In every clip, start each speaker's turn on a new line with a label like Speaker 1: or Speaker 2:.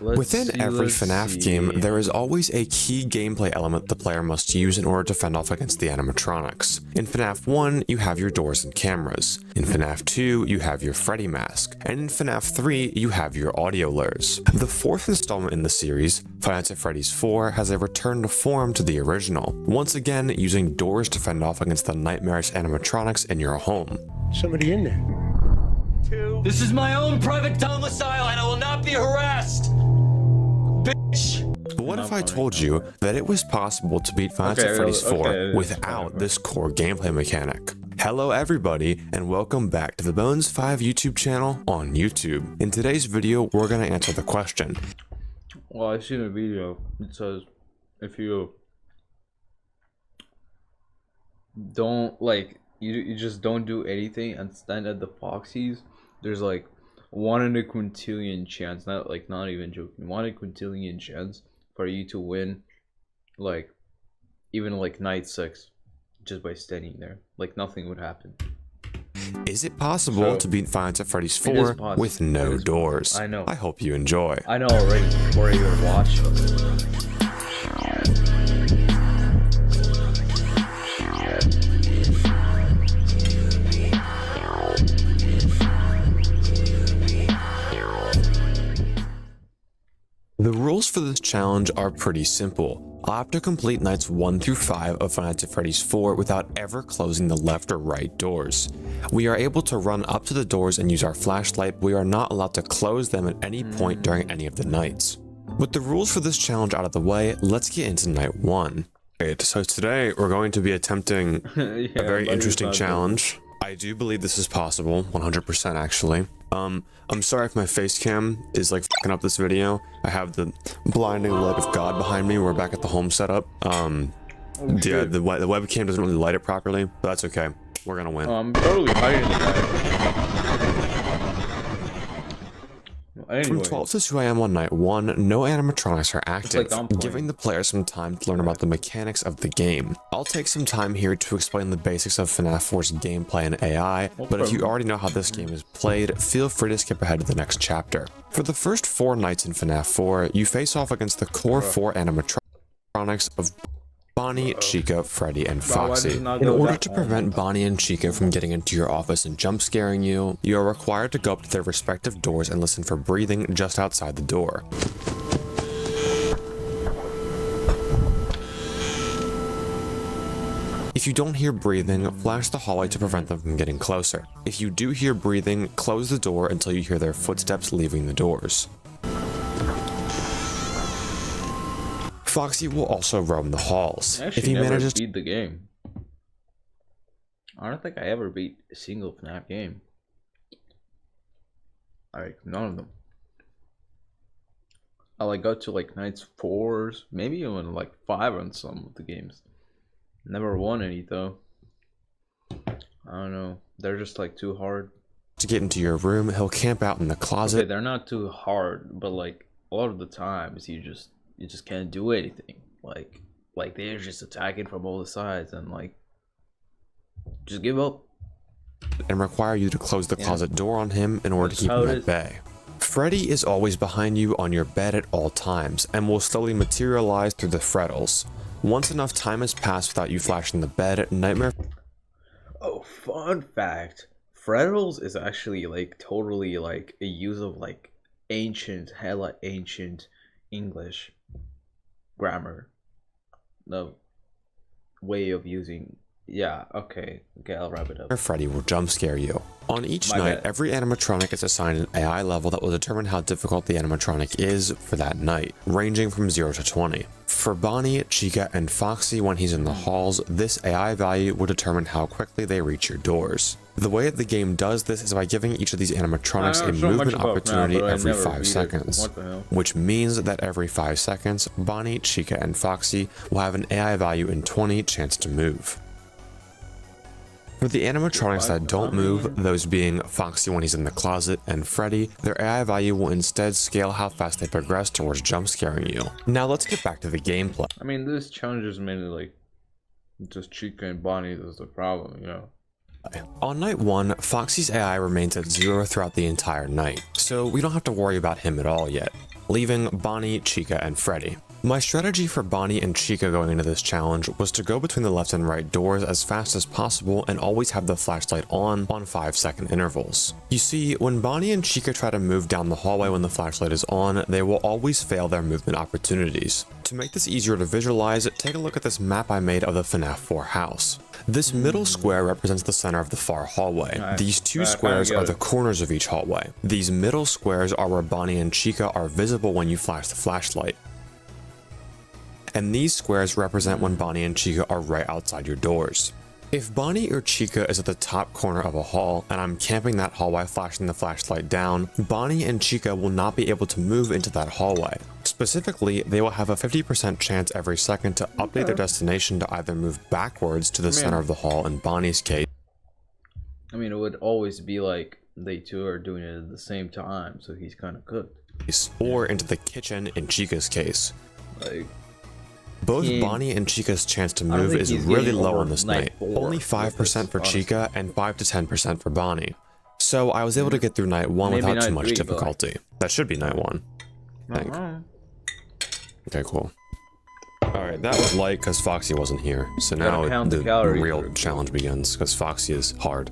Speaker 1: Within every FNAF game, there is always a key gameplay element the player must use in order to fend off against the animatronics. In FNAF 1, you have your doors and cameras. In FNAF 2, you have your Freddy mask. And in FNAF 3, you have your audio lures. The fourth installment in the series, Five Nights at Freddy's 4, has a return to form to the original, once again using doors to fend off against the nightmarish animatronics in your home.
Speaker 2: Somebody in there.
Speaker 3: This is my own private domicile and I will not be harassed! Bitch!
Speaker 1: But what if I told you that it was possible to beat Five Nights at Freddy's 4 without this core gameplay mechanic? Hello everybody, and welcome back to the Bones 5 YouTube channel on YouTube. In today's video, we're going to answer the question.
Speaker 4: Well, I seen a video. It says if you don't you just don't do anything and stand at the Foxies, there's like 1 in a quintillion chance, not even joking, 1 in a quintillion chance for you to win, like even like night 6, just by standing there. Like nothing would happen.
Speaker 1: Is it possible to beat Five Nights at Freddy's 4 with no doors?
Speaker 4: I know.
Speaker 1: I hope you enjoy.
Speaker 4: I know already before I even watch.
Speaker 1: The rules for this challenge are pretty simple. I'll have to complete nights 1 through 5 of Five Nights at Freddy's 4 without ever closing the left or right doors. We are able to run up to the doors and use our flashlight, but we are not allowed to close them at any point during any of the nights. With the rules for this challenge out of the way, let's get into night 1. So today we're going to be attempting a very interesting challenge. I do believe this is possible, 100% actually. I'm sorry if my face cam is like fucking up this video. I have the blinding light of God behind me. We're back at the home setup. The webcam doesn't really light it properly, but that's okay. We're gonna win.
Speaker 4: I'm totally hiding the
Speaker 1: From 12 to 2 AM on night 1, no animatronics are active, giving the player some time to learn about the mechanics of the game. I'll take some time here to explain the basics of FNAF 4's gameplay and AI, but if you already know how this game is played, feel free to skip ahead to the next chapter. For the first 4 nights in FNAF 4, you face off against the core 4 animatronics of Bonnie, Chica, Freddy, and Foxy. In order to prevent Bonnie and Chica from getting into your office and jump scaring you, you are required to go up to their respective doors and listen for breathing just outside the door. If you don't hear breathing, flash the hallway to prevent them from getting closer. If you do hear breathing, close the door until you hear their footsteps leaving the doors. Foxy will also roam the halls.
Speaker 4: If he manages to beat the game. I don't think I ever beat a single FNAF game. Like none of them. I got to like nights 4s, maybe even like 5 on some of the games. Never won any though. I don't know. They're just like too hard.
Speaker 1: To get into your room, he'll camp out in the closet.
Speaker 4: Okay, they're not too hard, but like a lot of the times you just can't do anything. Like they're just attacking from all the sides and like just give up.
Speaker 1: And require you to close the closet door on him in order to keep him at bay. Freddy is always behind you on your bed at all times and will slowly materialize through the frettles. Once enough time has passed without you flashing the bed, Nightmare...
Speaker 4: Oh, fun fact. Frettles is actually like totally like a use of like hella ancient English grammar. The way of using... Yeah, okay, I'll wrap it up.
Speaker 1: Freddy will jump scare you. On each night, every animatronic is assigned an AI level that will determine how difficult the animatronic is for that night, ranging from 0 to 20. For Bonnie, Chica, and Foxy when he's in the halls, this AI value will determine how quickly they reach your doors. The way the game does this is by giving each of these animatronics a movement opportunity every 5 seconds, which means that every 5 seconds, Bonnie, Chica, and Foxy will have an AI value in 20 chance to move. For the animatronics that don't move, those being Foxy when he's in the closet and Freddy, their AI value will instead scale how fast they progress towards jump scaring you. Now let's get back to the gameplay.
Speaker 4: I mean, this challenge is mainly like just Chica and Bonnie is the problem, you know.
Speaker 1: On night 1, Foxy's AI remains at 0 throughout the entire night, so we don't have to worry about him at all yet. leaving Bonnie, Chica, and Freddy. My strategy for Bonnie and Chica going into this challenge was to go between the left and right doors as fast as possible and always have the flashlight on 5-second intervals. You see, when Bonnie and Chica try to move down the hallway when the flashlight is on, they will always fail their movement opportunities. To make this easier to visualize, take a look at this map I made of the FNAF 4 house. This middle square represents the center of the far hallway. These two squares are the corners of each hallway. These middle squares are where Bonnie and Chica are visible when you flash the flashlight. And these squares represent when Bonnie and Chica are right outside your doors. If Bonnie or Chica is at the top corner of a hall and I'm camping that hall while flashing the flashlight down, Bonnie and Chica will not be able to move into that hallway. Specifically, they will have a 50% chance every second to update their destination to either move backwards to the center of the hall in Bonnie's case.
Speaker 4: I mean, it would always be like they two are doing it at the same time, so he's kind of cooked.
Speaker 1: Or into the kitchen in Chica's case.
Speaker 4: Like,
Speaker 1: both Bonnie and Chica's chance to move is really low on this night, only 5% for Chica and 5 to 10% for Bonnie. So I was able to get through night 1 without too much difficulty. That should be night 1. I think. Okay, cool. Alright, that was light because Foxy wasn't here. So now the real challenge begins because Foxy is hard.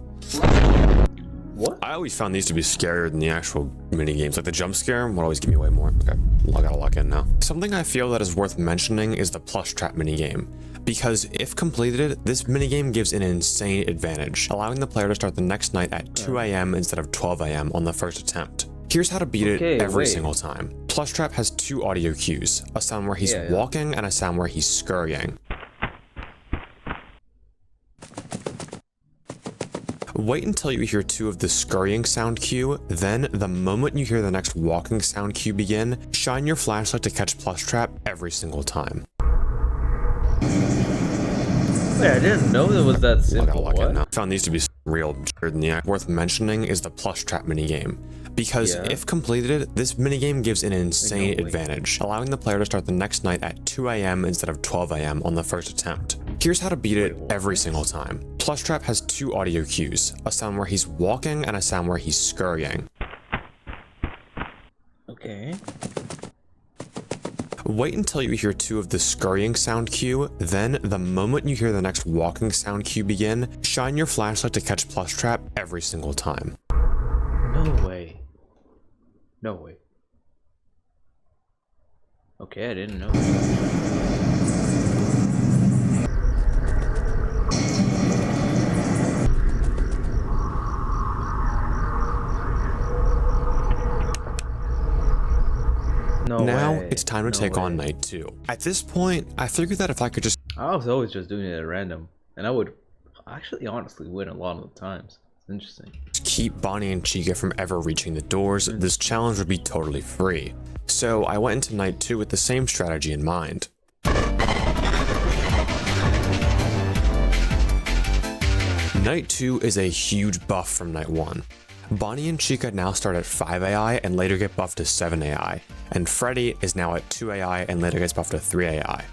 Speaker 4: What?
Speaker 1: I always found these to be scarier than the actual mini games. Like the jump scare would always give me way more. Okay, I gotta lock in now. Something I feel that is worth mentioning is the plush trap mini game, because if completed, this mini game gives an insane advantage, allowing the player to start the next night at 2 AM instead of 12 AM on the first attempt. Here's how to beat it every single time. Plush trap has 2 audio cues, a sound where he's walking and a sound where he's scurrying. Wait until you hear 2 of the scurrying sound cue, then the moment you hear the next walking sound cue begin, shine your flashlight to catch plush trap every single time.
Speaker 4: Wait, I didn't know it was that simple.
Speaker 1: I found these to be real than the act. Worth mentioning is the plush trap minigame, because if completed, this minigame gives an insane advantage, allowing the player to start the next night at 2 AM instead of 12 AM on the first attempt. Here's how to beat it every single time. Plush trap has 2 audio cues, a sound where he's walking and a sound where he's scurrying.
Speaker 4: Okay.
Speaker 1: Wait until you hear 2 of the scurrying sound cue, then the moment you hear the next walking sound cue begin, shine your flashlight to catch plush trap every single time.
Speaker 4: No way. No way. Okay, I didn't know.
Speaker 1: Now it's time to take on night 2. At this point, I figured that if I could just...
Speaker 4: I was always just doing it at random, and I would actually honestly win a lot of the times. It's interesting.
Speaker 1: Keep Bonnie and Chica from ever reaching the doors, this challenge would be totally free. So I went into night 2 with the same strategy in mind. Night 2 is a huge buff from night 1. Bonnie and Chica now start at 5 AI and later get buffed to 7 AI, and Freddy is now at 2 AI and later gets buffed to 3 AI.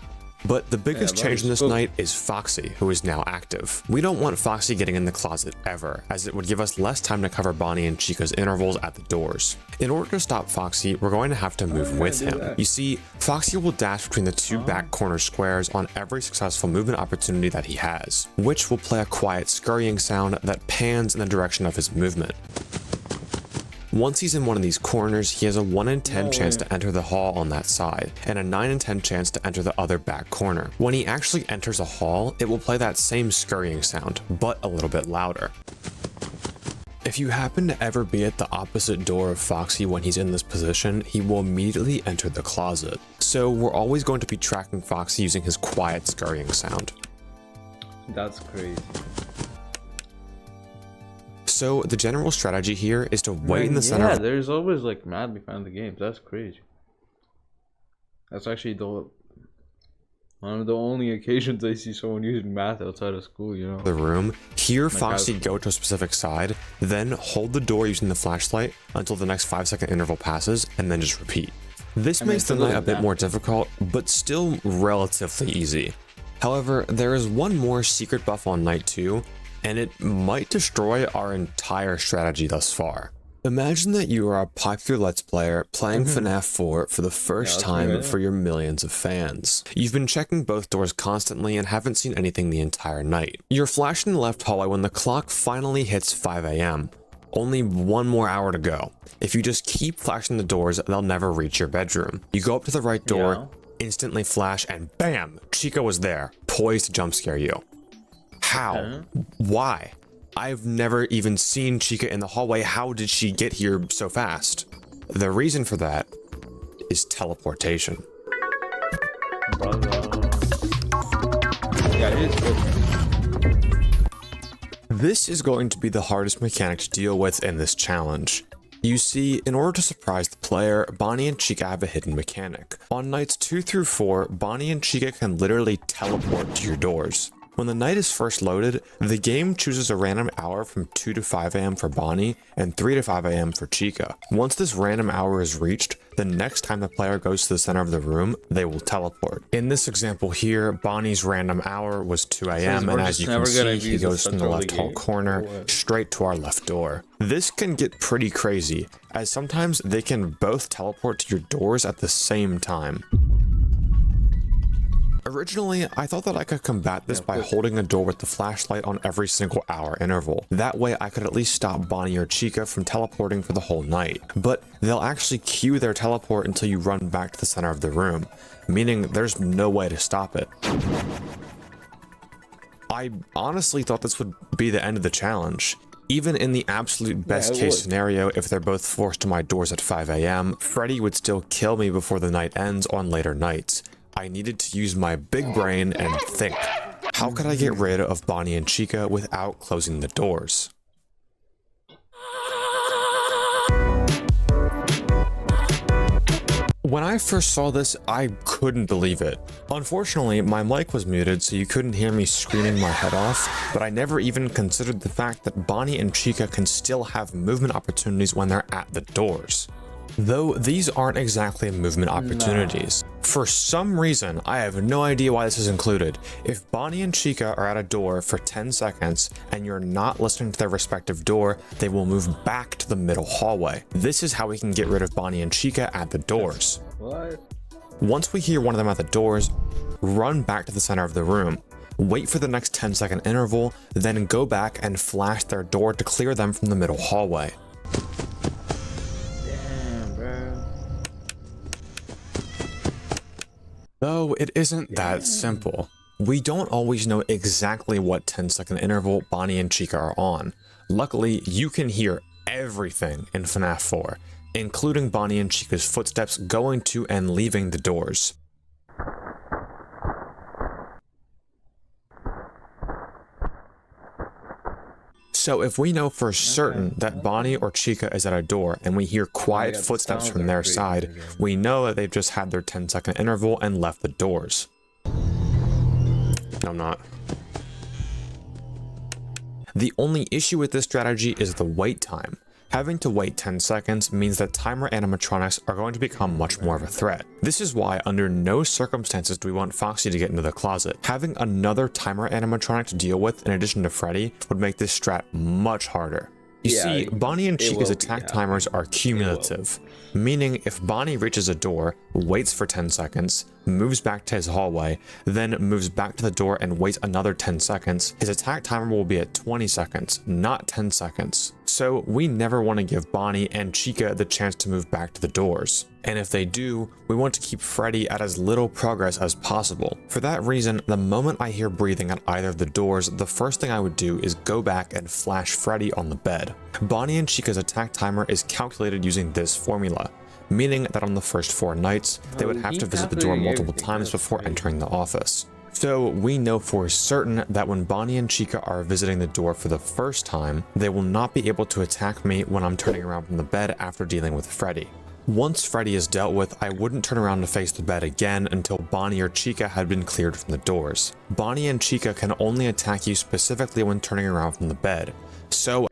Speaker 1: But the biggest change in this night is Foxy, who is now active. We don't want Foxy getting in the closet ever, as it would give us less time to cover Bonnie and Chica's intervals at the doors. In order to stop Foxy, we're going to have to move with him. You see, Foxy will dash between the 2 back corner squares on every successful movement opportunity that he has, which will play a quiet scurrying sound that pans in the direction of his movement. Once he's in one of these corners, he has a 1 in 10 chance to enter the hall on that side, and a 9 in 10 chance to enter the other back corner. When he actually enters a hall, it will play that same scurrying sound, but a little bit louder. If you happen to ever be at the opposite door of Foxy when he's in this position, he will immediately enter the closet. So we're always going to be tracking Foxy using his quiet scurrying sound.
Speaker 4: That's crazy.
Speaker 1: So the general strategy here is to wait in the center.
Speaker 4: Yeah, there's always like math behind the games. That's crazy. That's actually one of the only occasions I see someone using math outside of school, you know.
Speaker 1: The room. Hear Foxy go to a specific side, then hold the door using the flashlight until the next 5-second interval passes, and then just repeat. This makes the night a bit more difficult, but still relatively easy. However, there is one more secret buff on night 2, and it might destroy our entire strategy thus far. Imagine that you are a popular Let's Player playing FNAF 4 for the first time for your millions of fans. You've been checking both doors constantly and haven't seen anything the entire night. You're flashing the left hallway when the clock finally hits 5 a.m. Only one more hour to go. If you just keep flashing the doors, they'll never reach your bedroom. You go up to the right door, instantly flash, and bam! Chica was there, poised to jump scare you. How? Why? I've never even seen Chica in the hallway. How did she get here so fast? The reason for that is teleportation.
Speaker 4: Yeah, it is good.
Speaker 1: This is going to be the hardest mechanic to deal with in this challenge. You see, in order to surprise the player, Bonnie and Chica have a hidden mechanic. On nights 2 through 4, Bonnie and Chica can literally teleport to your doors. When the night is first loaded, the game chooses a random hour from 2 to 5 a.m. for Bonnie and 3 to 5 a.m. for Chica. Once this random hour is reached, the next time the player goes to the center of the room, they will teleport. In this example here, Bonnie's random hour was 2 a.m. and as you can see, he goes from the left hall corner straight to our left door. This can get pretty crazy, as sometimes they can both teleport to your doors at the same time. Originally, I thought that I could combat this by holding a door with the flashlight on every single hour interval. That way I could at least stop Bonnie or Chica from teleporting for the whole night. But they'll actually queue their teleport until you run back to the center of the room, meaning there's no way to stop it. I honestly thought this would be the end of the challenge. Even in the absolute best case scenario, if they're both forced to my doors at 5 a.m., Freddy would still kill me before the night ends on later nights. I needed to use my big brain and think. How could I get rid of Bonnie and Chica without closing the doors? When I first saw this, I couldn't believe it. Unfortunately, my mic was muted, so you couldn't hear me screaming my head off, but I never even considered the fact that Bonnie and Chica can still have movement opportunities when they're at the doors. Though these aren't exactly movement opportunities. For some reason, I have no idea why this is included. If Bonnie and Chica are at a door for 10 seconds and you're not listening to their respective door, they will move back to the middle hallway. This is how we can get rid of Bonnie and Chica at the doors.
Speaker 4: What?
Speaker 1: Once we hear one of them at the doors, run back to the center of the room. Wait for the next 10-second interval, then go back and flash their door to clear them from the middle hallway. Though it isn't that simple. We don't always know exactly what 10-second interval Bonnie and Chica are on. Luckily, you can hear everything in FNAF 4, including Bonnie and Chica's footsteps going to and leaving the doors. So if we know for certain that Bonnie or Chica is at a door and we hear quiet footsteps from their side, we know that they've just had their 10-second interval and left the doors. No, I'm not. The only issue with this strategy is the wait time. Having to wait 10 seconds means that timer animatronics are going to become much more of a threat. This is why under no circumstances do we want Foxy to get into the closet. Having another timer animatronic to deal with in addition to Freddy would make this strat much harder. You see, Bonnie and Chica's attack timers are cumulative, meaning if Bonnie reaches a door, waits for 10 seconds, moves back to his hallway, then moves back to the door and waits another 10 seconds, his attack timer will be at 20 seconds, not 10 seconds. So we never want to give Bonnie and Chica the chance to move back to the doors. And if they do, we want to keep Freddy at as little progress as possible. For that reason, the moment I hear breathing at either of the doors, the first thing I would do is go back and flash Freddy on the bed. Bonnie and Chica's attack timer is calculated using this formula, meaning that on the first 4 nights, they would have to visit the door multiple times before entering the office. So we know for certain that when Bonnie and Chica are visiting the door for the first time, they will not be able to attack me when I'm turning around from the bed after dealing with Freddy. Once Freddy is dealt with, I wouldn't turn around to face the bed again until Bonnie or Chica had been cleared from the doors. Bonnie and Chica can only attack you specifically when turning around from the bed. So...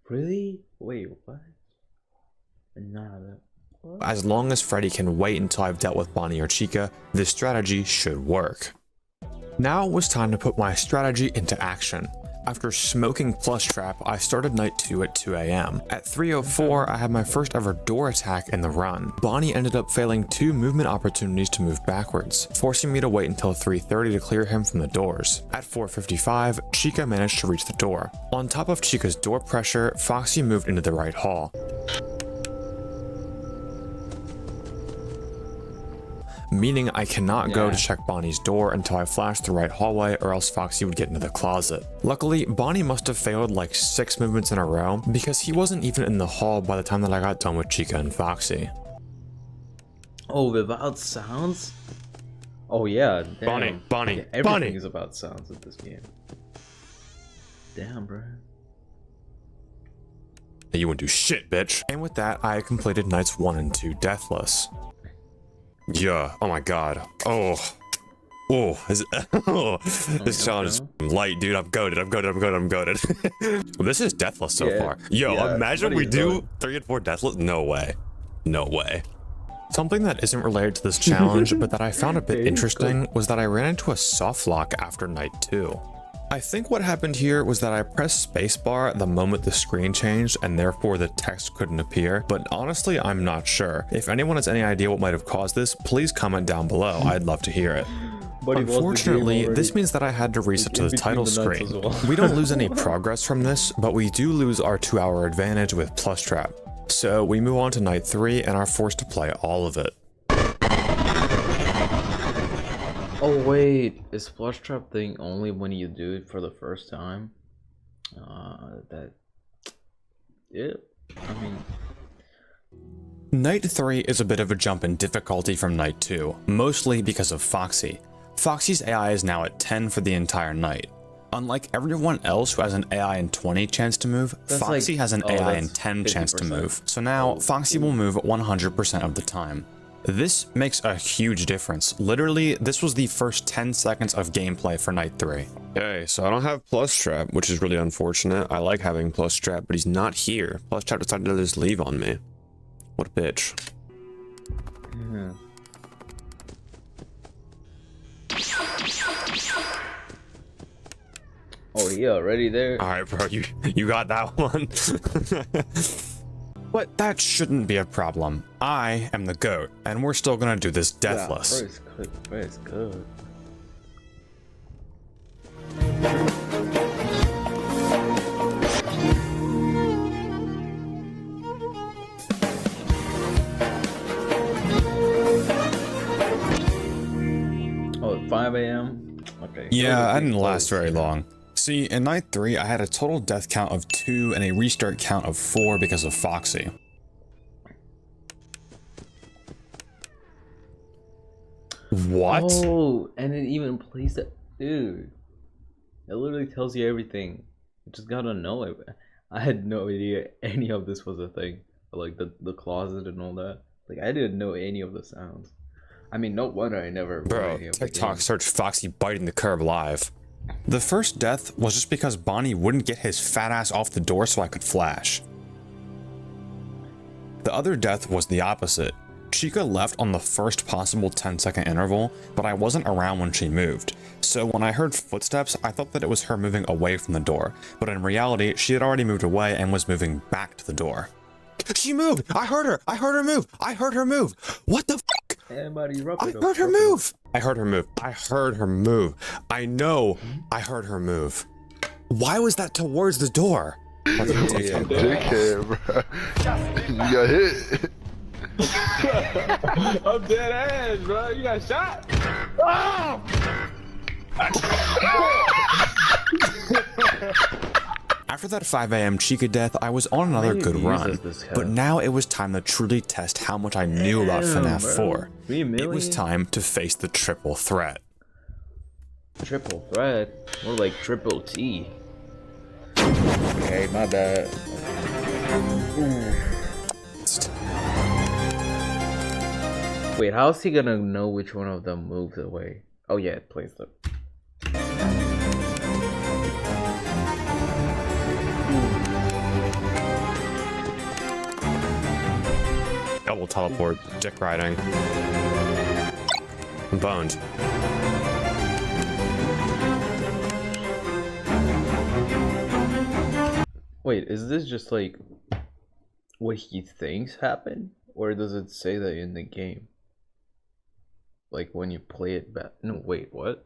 Speaker 4: Really? Wait, what? Nah,
Speaker 1: as long as Freddy can wait until I've dealt with Bonnie or Chica, this strategy should work. Now it was time to put my strategy into action. After smoking Plus Trap, I started night 2 at 2 AM. At 3:04, I had my first ever door attack in the run. Bonnie ended up failing 2 movement opportunities to move backwards, forcing me to wait until 3:30 to clear him from the doors. At 4:55, Chica managed to reach the door. On top of Chica's door pressure, Foxy moved into the right hall. Meaning I cannot go to check Bonnie's door until I flash the right hallway, or else Foxy would get into the closet. Luckily, Bonnie must have failed like 6 movements in a row because he wasn't even in the hall by the time that I got done with Chica and Foxy.
Speaker 4: Oh, without sounds? Oh yeah, damn.
Speaker 1: Bonnie,
Speaker 4: everything
Speaker 1: Bonnie!
Speaker 4: is about sounds in this game. Damn, bro.
Speaker 1: You wouldn't do shit, bitch. And with that, I completed nights 1 and 2 deathless. Yeah, oh my god. Oh, this challenge is light, dude. I'm goated. This is deathless so far. Yo, imagine we do 3 and 4 deathless. No way. No way. Something that isn't related to this challenge, but that I found a bit interesting, was that I ran into a soft lock after night 2. I think what happened here was that I pressed spacebar the moment the screen changed, and therefore the text couldn't appear, but honestly I'm not sure. If anyone has any idea what might have caused this, please comment down below. I'd love to hear it. Unfortunately, this means that I had to reset to the title screen. We don't lose any progress from this, but we do lose our 2-hour advantage with Plus Trap. So we move on to night 3 and are forced to play all of it.
Speaker 4: Oh wait, is Plus Trap thing only when you do it for the first time?
Speaker 1: Night 3 is a bit of a jump in difficulty from night 2, mostly because of Foxy. Foxy's AI is now at 10 for the entire night. Unlike everyone else who has an AI in 20 chance to move, Foxy has an AI in 10 chance to move. So now, Foxy will move 100% of the time. This makes a huge difference. Literally, this was the first 10 seconds of gameplay for night 3. Okay, so I don't have Plus Trap, which is really unfortunate. I like having Plus Trap, but he's not here. Plus Trap decided to just leave on me. What a bitch.
Speaker 4: Yeah. Oh, he already there?
Speaker 1: Alright, bro, you got that one. But that shouldn't be a problem. I am the GOAT, and we're still gonna do this deathless.
Speaker 4: First good. Oh, 5 AM? Okay.
Speaker 1: Yeah, I didn't last very long. See, in night 3, I had a total death count of 2 and a restart count of 4 because of Foxy. What?
Speaker 4: Oh, and it even plays that. Dude, it literally tells you everything. You just gotta know it. I had no idea any of this was a thing. Like the closet and all that. Like, I didn't know any of the sounds. I mean, no wonder I never.
Speaker 1: Bro, TikTok searched Foxy biting the curb live. The first death was just because Bonnie wouldn't get his fat ass off the door so I could flash. The other death was the opposite. Chica left on the first possible 10-second interval, but I wasn't around when she moved. So when I heard footsteps, I thought that it was her moving away from the door, but in reality, she had already moved away and was moving back to the door. She moved! I heard her! I heard her move! I heard her move! What the fuck? I heard her move! I heard her move. I heard her move. I know I heard her move. Why was that towards the door?
Speaker 2: Dickhead, bro. You got hit.
Speaker 5: I'm dead ass, bro. You got shot. Oh!
Speaker 1: After that 5 AM Chica death, I was on another good run, but now it was time to truly test how much I knew about FNAF 4. It was time to face the triple threat.
Speaker 4: Triple threat? More like triple T. Okay, my bad. Wait, how's he gonna know which one of them moves away? Oh yeah, it plays the...
Speaker 1: Double teleport, dick riding. I'm boned.
Speaker 4: Wait, is this just like what he thinks happened, or does it say that in the game? Like when you play it back? No, wait, what?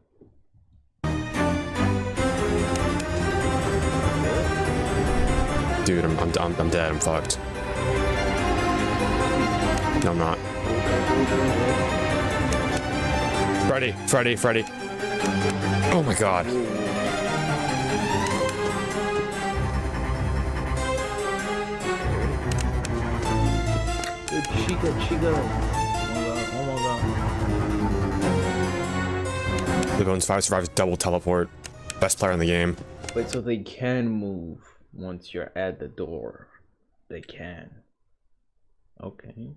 Speaker 1: Dude, I'm dead. I'm fucked. No, I'm not. Freddy. Oh my god.
Speaker 4: Dude, Chica. Oh my god.
Speaker 1: The Bones 5 survives double teleport. Best player in the game.
Speaker 4: Wait, so they can move once you're at the door. They can. Okay.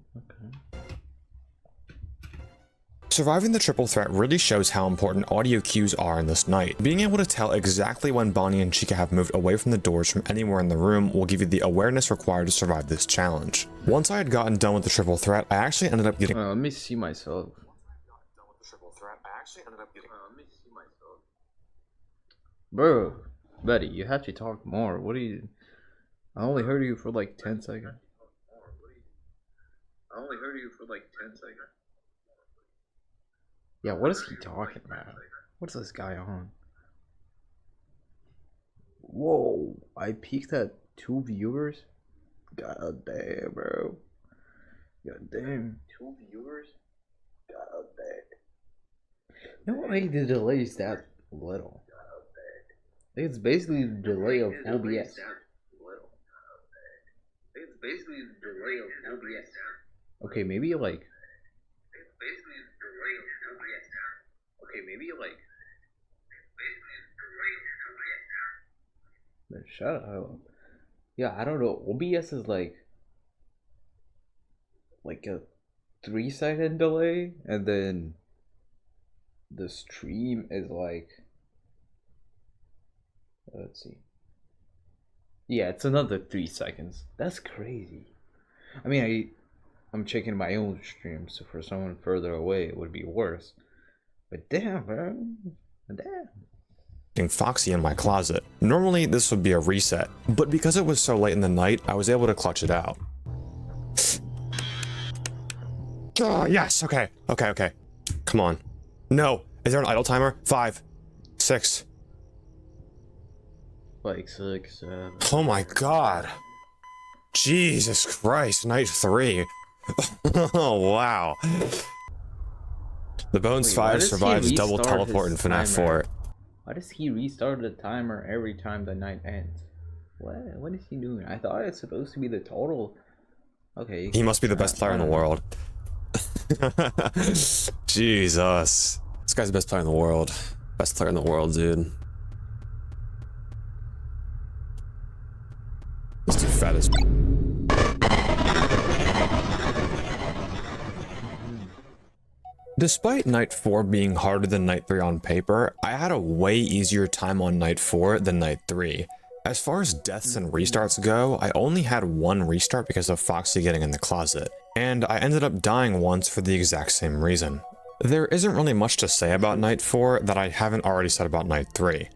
Speaker 1: Surviving the triple threat really shows how important audio cues are in this night. Being able to tell exactly when Bonnie and Chica have moved away from the doors from anywhere in the room will give you the awareness required to survive this challenge. Once I had gotten done with the triple threat, I actually ended up getting—
Speaker 4: let me see myself. Bro, buddy, you have to talk more. What are you... I only heard you for like 10 seconds. Yeah, what is he talking about? What's this guy on? Whoa, I peaked at 2 viewers? God damn, bro. God damn. 2 viewers? God damn. No way the delay is that little. I think it's basically the delay of OBS. Okay, maybe like... Man, shut up. Yeah, I don't know. OBS is like a 3-second delay, and then the stream is like, let's see. Yeah, it's another 3 seconds. That's crazy. I mean, I'm checking my own stream, so for someone further away, it would be worse. But damn, bro. Damn.
Speaker 1: Foxy in my closet. Normally, this would be a reset, but because it was so late in the night, I was able to clutch it out. Oh, yes, okay. Come on. No. Is there an idle timer? 5, 6.
Speaker 4: Like 6, 7.
Speaker 1: Oh my god. Jesus Christ, night 3. Oh, wow. The Bones 5 survives double teleport in FNAF 4.
Speaker 4: Why does he restart the timer every time the night ends? What is he doing? I thought it's supposed to be the total. Okay.
Speaker 1: He must be the best player in the world. Jesus. This guy's the best player in the world. Best player in the world, dude. This dude fat as... Despite night 4 being harder than night 3 on paper, I had a way easier time on night 4 than night 3. As far as deaths and restarts go, I only had 1 restart because of Foxy getting in the closet, and I ended up dying once for the exact same reason. There isn't really much to say about night 4 that I haven't already said about night 3.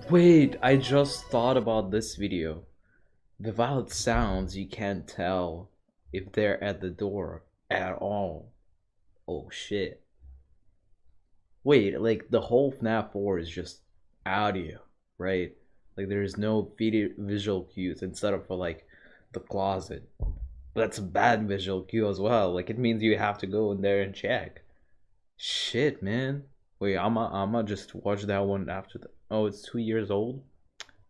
Speaker 4: Wait, I just thought about this video. The loud sounds, you can't tell if they're at the door at all. Oh shit. Wait, like the whole FNAF 4 is just audio, right? Like there's no visual cues instead of for like the closet. That's a bad visual cue as well. Like it means you have to go in there and check. Shit, man. Wait, I'ma just watch that one after the... Oh, it's 2 years old?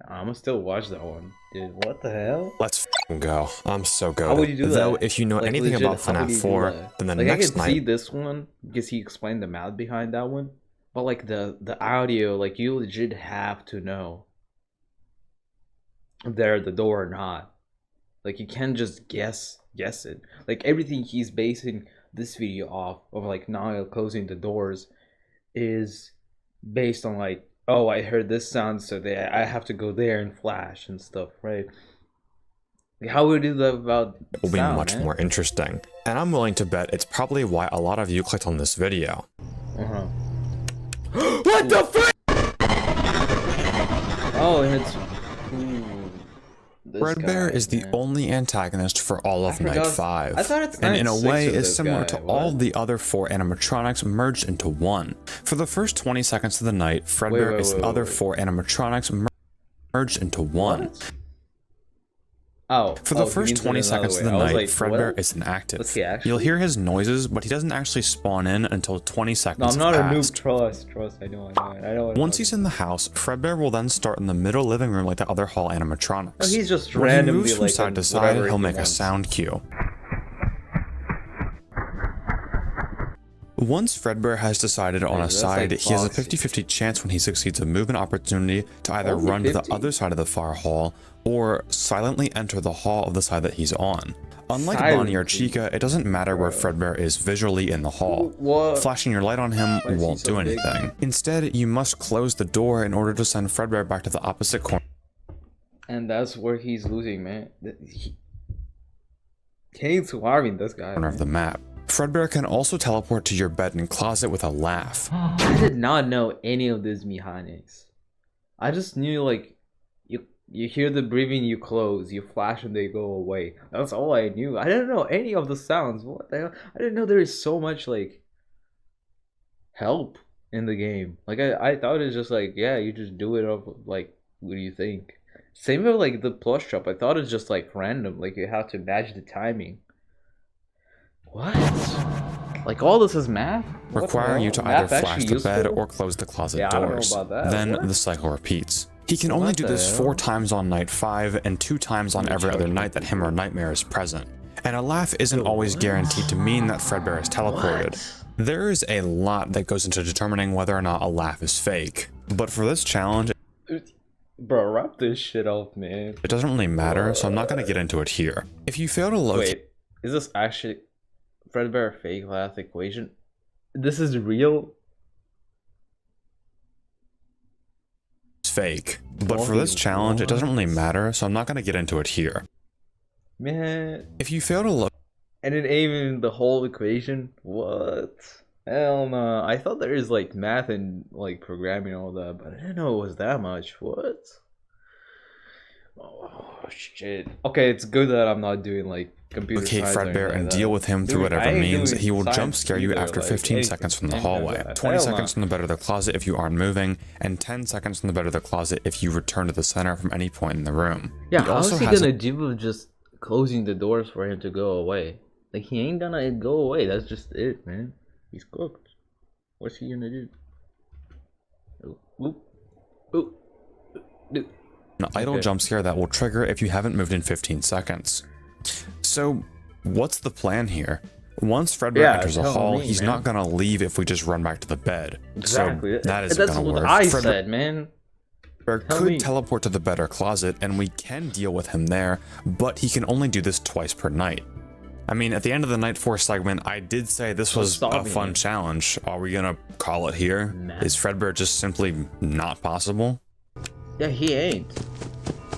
Speaker 4: I'ma still watch that one. Dude, what the hell?
Speaker 1: Let's f***ing go. I'm so good.
Speaker 4: How would you do that?
Speaker 1: Though, if you know
Speaker 4: Like,
Speaker 1: anything
Speaker 4: legit,
Speaker 1: about FNAF 4, then the
Speaker 4: like,
Speaker 1: next
Speaker 4: I can
Speaker 1: night...
Speaker 4: see this one because he explained the math behind that one. But like the audio, like you legit have to know if they're at the door or not. Like you can't just guess it. Like everything he's basing this video off of, like Niall closing the doors, is based on like, oh, I heard this sound, so I have to go there and flash and stuff, right? Like, how would you do that about
Speaker 1: it will be much more interesting, and I'm willing to bet it's probably why a lot of you clicked on this video.
Speaker 4: What the frick? Oh, and it's...
Speaker 1: Fredbear is the only antagonist for all of Night 5, and in a way is similar to all the other 4 animatronics merged into one. For the first 20 seconds of the night, Fredbear is the other 4 animatronics merged into one.
Speaker 4: What?
Speaker 1: For the first 20 seconds of the night, Fredbear is inactive. You'll hear his noises, but he doesn't actually spawn in until 20 seconds
Speaker 4: No, I'm not a noob. Trust. I know.
Speaker 1: Once he's in the house, Fredbear will then start in the middle living room like the other hall animatronics.
Speaker 4: Oh, he's just
Speaker 1: when
Speaker 4: randomly
Speaker 1: he moves from side to side, he'll make a sound cue. Once Fredbear has decided on a side, he has a 50-50 chance when he succeeds a movement opportunity to either run to the other side of the far hall or silently enter the hall of the side that he's on. Unlike Bonnie or Chica, it doesn't matter where Fredbear is visually in the hall. Flashing your light on him won't do anything. Instead, you must close the door in order to send Fredbear back to the opposite corner.
Speaker 4: And that's where he's losing, man. Kane's warming this guy.
Speaker 1: Of the map. Fredbear can also teleport to your bed and closet with a laugh.
Speaker 4: I did not know any of these mechanics. I just knew like you hear the breathing, you close, you flash and they go away. That's all I knew. I didn't know any of the sounds. What the hell? I didn't know there is so much like help in the game. Like I thought it's just like, yeah, you just do it up like what do you think? Same with like the plush shop. I thought it's just like random, like you have to match the timing. What? Like all this is math?
Speaker 1: Requiring you to either flash the bed or close the closet doors. Then the cycle repeats. He can only do this 4 times on night 5 and 2 times on every other night that him or Nightmare is present. And a laugh isn't always guaranteed to mean that Fredbear is teleported. There is a lot that goes into determining whether or not a laugh is fake. But for this challenge,
Speaker 4: bro, wrap this shit up, man.
Speaker 1: It doesn't really matter, so I'm not going to get into it here. If you fail to locate...
Speaker 4: Wait, is this actually Fredbear fake laugh equation? This is real?
Speaker 1: Fake, but for this challenge, it doesn't really matter, so I'm not going to get into it here.
Speaker 4: Man.
Speaker 1: If you fail to look...
Speaker 4: And it ain't even the whole equation? What? Hell no. I thought there is like math and like programming and all that, but I didn't know it was that much. What? Oh shit. Okay, it's good that I'm not doing like computer science.
Speaker 1: Locate Fredbear and deal with him through whatever means. He will jump scare you after 15 seconds from the hallway, 20 seconds from the bed or the closet if you aren't moving, and 10 seconds from the bed or the closet if you return to the center from any point in the room.
Speaker 4: Yeah, how is he gonna deal with just closing the doors for him to go away? Like, he ain't gonna go away. That's just it, man. He's cooked. What's he gonna do?
Speaker 1: An idle jump scare that will trigger if you haven't moved in 15 seconds. So, what's the plan here? Once Fredbear enters a hall, he's not gonna leave if we just run back to the bed.
Speaker 4: Exactly.
Speaker 1: So that isn't gonna work.
Speaker 4: That's what I said, man.
Speaker 1: Fredbear could teleport to the bed or closet, and we can deal with him there, but he can only do this twice per night. I mean, at the end of the Night 4 segment, I did say this was a fun challenge. Are we gonna call it here? Is Fredbear just simply not possible?
Speaker 4: Yeah, he ain't.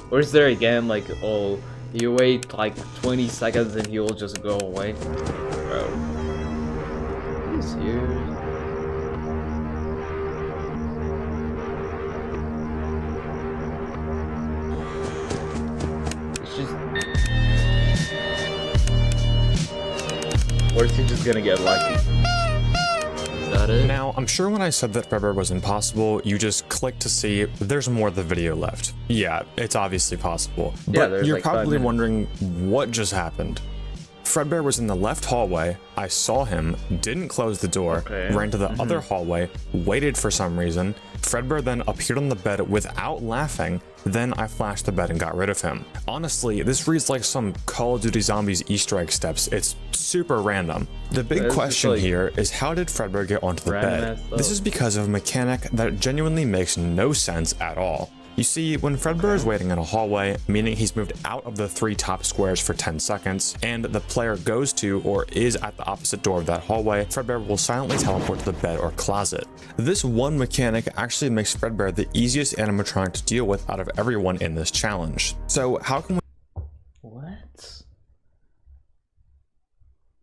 Speaker 4: Or is there again, like, oh, you wait like 20 seconds and he will just go away? Bro. Are you serious? It's just... Or is he just gonna get lucky? Is that it?
Speaker 1: Now, I'm sure when I said that Fredbear was impossible, you just clicked to see there's more of the video left. Yeah, it's obviously possible. But you're like probably wondering what just happened. Fredbear was in the left hallway, I saw him, didn't close the door, ran to the other hallway, waited for some reason, Fredbear then appeared on the bed without laughing, then I flashed the bed and got rid of him. Honestly, this reads like some Call of Duty Zombies Easter egg steps. It's super random. The big question here is, how did Fredbear get onto the bed? This is because of a mechanic that genuinely makes no sense at all. You see, when Fredbear is waiting in a hallway, meaning he's moved out of the 3 top squares for 10 seconds, and the player goes to or is at the opposite door of that hallway, Fredbear will silently teleport to the bed or closet. This one mechanic actually makes Fredbear the easiest animatronic to deal with out of everyone in this challenge. So how can we...
Speaker 4: What?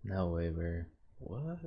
Speaker 4: No way, bro. What?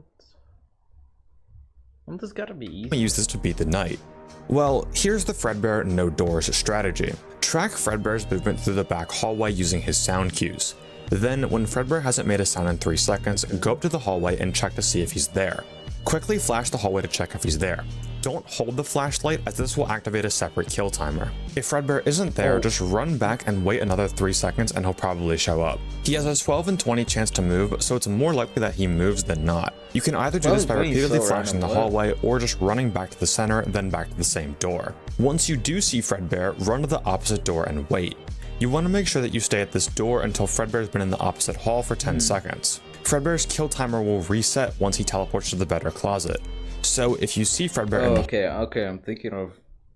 Speaker 4: Well, this gotta be easy.
Speaker 1: use this to beat the night? Well, here's the Fredbear no doors strategy. Track Fredbear's movement through the back hallway using his sound cues. Then, when Fredbear hasn't made a sound in 3 seconds, go up to the hallway and check to see if he's there. Quickly flash the hallway to check if he's there. Don't hold the flashlight, as this will activate a separate kill timer. If Fredbear isn't there, just run back and wait another 3 seconds and he'll probably show up. He has a 12 in 20 chance to move, so it's more likely that he moves than not. You can either do this by repeatedly flashing the hallway or just running back to the center, then back to the same door. Once you do see Fredbear, run to the opposite door and wait. You want to make sure that you stay at this door until Fredbear's been in the opposite hall for 10 seconds. Fredbear's kill timer will reset once he teleports to the bed or closet. So if you see Fredbear
Speaker 4: okay, I'm thinking of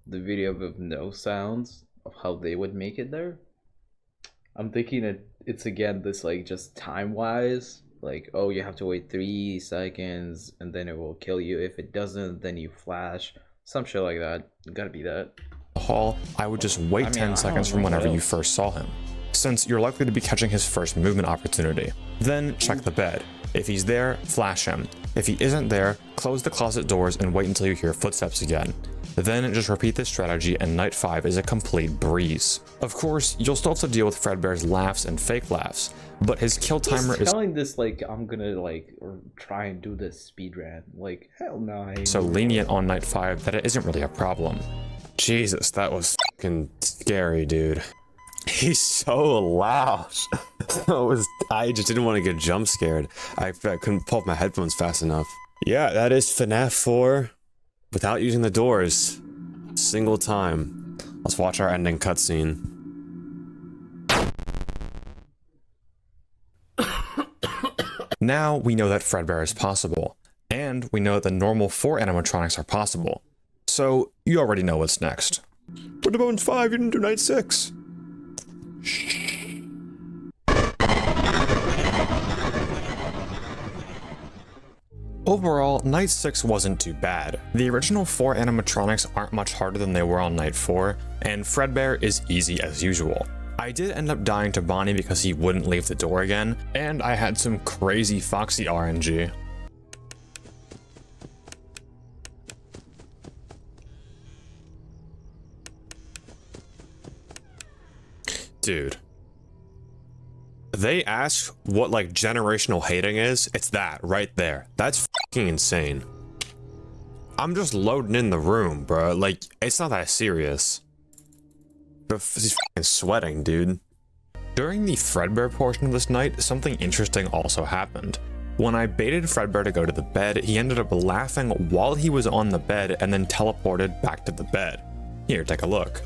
Speaker 4: the video with no sounds of how they would make it there. I'm thinking it's again this like just time wise, like, oh, you have to wait 3 seconds and then it will kill you. If it doesn't, then you flash, some shit like that. It gotta be that.
Speaker 1: Hall, I would just wait 10 seconds from whenever you first saw him, since you're likely to be catching his first movement opportunity. Then check the bed. If he's there, flash him. If he isn't there, close the closet doors and wait until you hear footsteps again. Then just repeat this strategy and night 5 is a complete breeze. Of course, you'll still have to deal with Fredbear's laughs and fake laughs, but his kill timer is
Speaker 4: telling this like I'm gonna like or try and do this speedrun. Like, hell no.
Speaker 1: So lenient on night 5 that it isn't really a problem. Jesus, that was fucking scary, dude. He's so loud. I just didn't want to get jump scared. I couldn't pull up my headphones fast enough. Yeah, that is FNAF 4 without using the doors. Single time. Let's watch our ending cutscene. Now we know that Fredbear is possible, and we know that the normal 4 animatronics are possible. So you already know what's next. But the Bones 5, you didn't do night 6. Overall, night 6 wasn't too bad. The original 4 animatronics aren't much harder than they were on night 4, and Fredbear is easy as usual. I did end up dying to Bonnie because he wouldn't leave the door again, and I had some crazy Foxy RNG. Dude. They ask what like generational hating is, it's that right there. That's fucking insane. I'm just loading in the room, bro. Like, it's not that serious. But he's fucking sweating, dude. During the Fredbear portion of this night, something interesting also happened. When I baited Fredbear to go to the bed, he ended up laughing while he was on the bed and then teleported back to the bed. Here, take a look.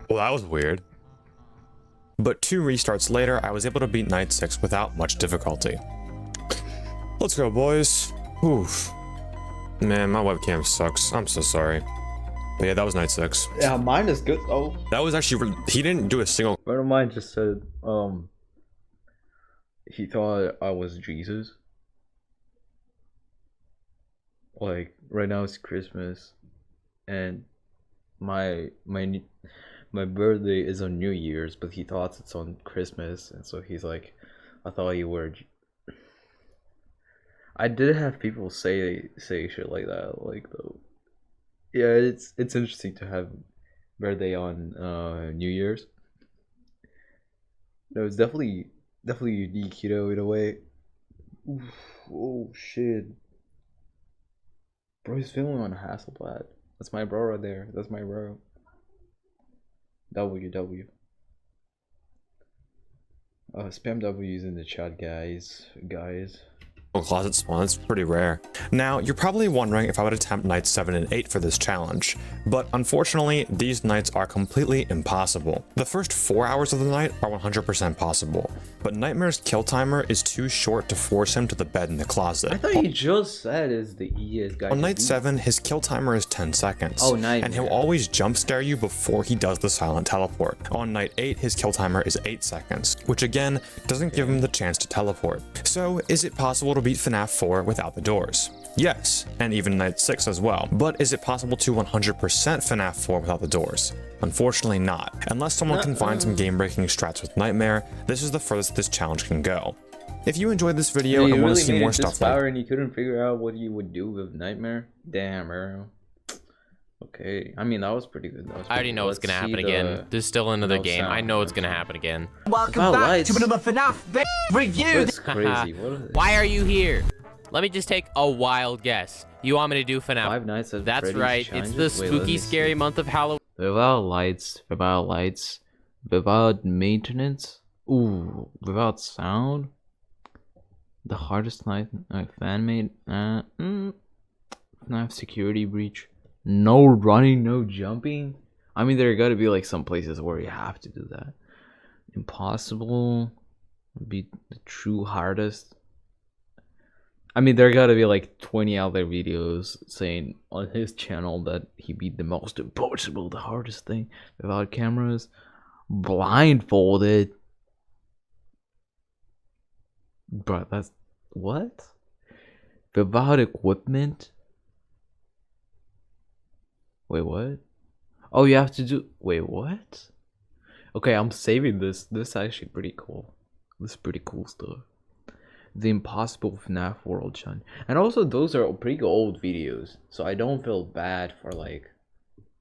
Speaker 1: Well, that was weird. But 2 restarts later, I was able to beat night 6 without much difficulty. Let's go, boys. Oof. Man, my webcam sucks. I'm so sorry. But yeah, that was night 6.
Speaker 4: Yeah, mine is good though.
Speaker 1: That was actually, he didn't do a single.
Speaker 4: A friend of mine just said, he thought I was Jesus. Like, right now it's Christmas, and my birthday is on New Year's, but he thought it's on Christmas, and so he's like, I thought you were. I did have people say shit like that, like though. Yeah, it's interesting to have birthday on New Year's. No, it's definitely unique, you know, in a way. Oof, oh shit, bro, he's filming on Hasselblad. That's my bro right there. That's my bro. WW. Spam W's in the chat, guys.
Speaker 1: Closet spawn, it's pretty rare. Now, you're probably wondering if I would attempt nights 7 and 8 for this challenge, but unfortunately, these nights are completely impossible. The first 4 hours of the night are 100% possible, but Nightmare's kill timer is too short to force him to the bed in the closet.
Speaker 4: I thought you just said is the easiest guy.
Speaker 1: On night 7, his kill timer is 10 seconds.
Speaker 4: Oh, nice.
Speaker 1: And he'll always jump scare you before he does the silent teleport. On night 8, his kill timer is 8 seconds, which again, doesn't give him the chance to teleport. So, is it possible to beat FNAF 4 without the doors? Yes, and even night 6 as well. But is it possible to 100% FNAF 4 without the doors? Unfortunately not. Unless someone can find some game-breaking strats with Nightmare, this is the furthest this challenge can go. If you enjoyed this video
Speaker 4: You
Speaker 1: and want
Speaker 4: really
Speaker 1: to see
Speaker 4: made
Speaker 1: more
Speaker 4: it
Speaker 1: stuff
Speaker 4: this
Speaker 1: like
Speaker 4: far and you couldn't figure out what you would do with Nightmare? Damn, bro. Okay, I mean that was pretty good. That was
Speaker 6: I already
Speaker 4: pretty
Speaker 6: know
Speaker 4: good.
Speaker 6: what's gonna
Speaker 4: Let's see
Speaker 6: happen again. There's still another
Speaker 4: no
Speaker 6: game. I
Speaker 4: sound.
Speaker 6: know it's gonna happen again.
Speaker 7: Welcome
Speaker 4: About
Speaker 7: back
Speaker 4: lights.
Speaker 7: to another FNAF review.
Speaker 4: That's crazy. What is it?
Speaker 6: Why are you here? Let me just take a wild guess. You want me to do FNAF?
Speaker 4: Five Nights at
Speaker 6: That's
Speaker 4: Freddy's
Speaker 6: right. It's
Speaker 4: challenges?
Speaker 6: the
Speaker 4: Wait, let
Speaker 6: spooky,
Speaker 4: me
Speaker 6: scary
Speaker 4: see.
Speaker 6: month of Halloween.
Speaker 4: Without lights, without maintenance, ooh, without sound. The hardest night fan made. FNAF security breach. No running, no jumping. I mean, there gotta be like some places where you have to do that. Impossible. Be the true hardest. I mean, there gotta be like 20 other videos saying on his channel that he beat the most impossible, the hardest thing without cameras. Blindfolded. Bro, that's what? Without equipment? Wait, what? Oh, you have to do. Wait, what? Okay, I'm saving this. This is actually pretty cool. This is pretty cool stuff. The Impossible FNAF World Challenge. And also, those are pretty old videos. So I don't feel bad for, like,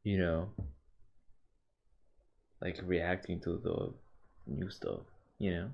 Speaker 4: you know, like reacting to the new stuff, you know?